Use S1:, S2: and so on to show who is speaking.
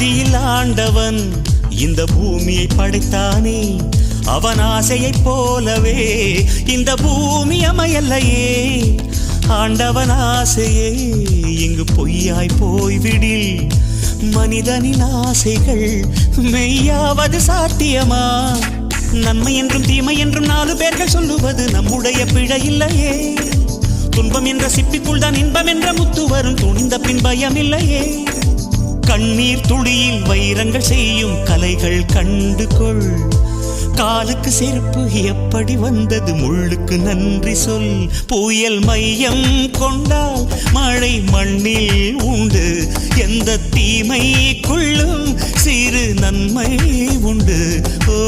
S1: ஆதியில் ஆண்டவன் இந்த பூமியை படைத்தானே, அவன் ஆசையைப் போலவே இந்த பூமி அமையல்லையே. ஆண்டவன் ஆசையே இங்கு பொய்யாய் போய்விடில், மனிதனின் ஆசைகள் மெய்யாவது சாத்தியமா? நன்மை என்றும் தீமை என்றும் 4 பேர்கள் சொல்லுவது நம்முடைய பிழை இல்லையே. துன்பம் என்ற சிப்பிக்குள் தான் இன்பம் என்ற முத்து வரும், துணிந்த பின் பயம் இல்லையே. கண்ணீர் துளியில் வைரங்கள் செய்யும் கலைகள் கண்டு கொள். காலுக்கு செருப்பு எப்படி வந்தது, முள்ளுக்கு நன்றி சொல். புயல் மையம் கொண்டால் மழை மண்ணில் உண்டு, எந்த தீமைக்குள்ளும் சிறு நன்மை உண்டு. ஓ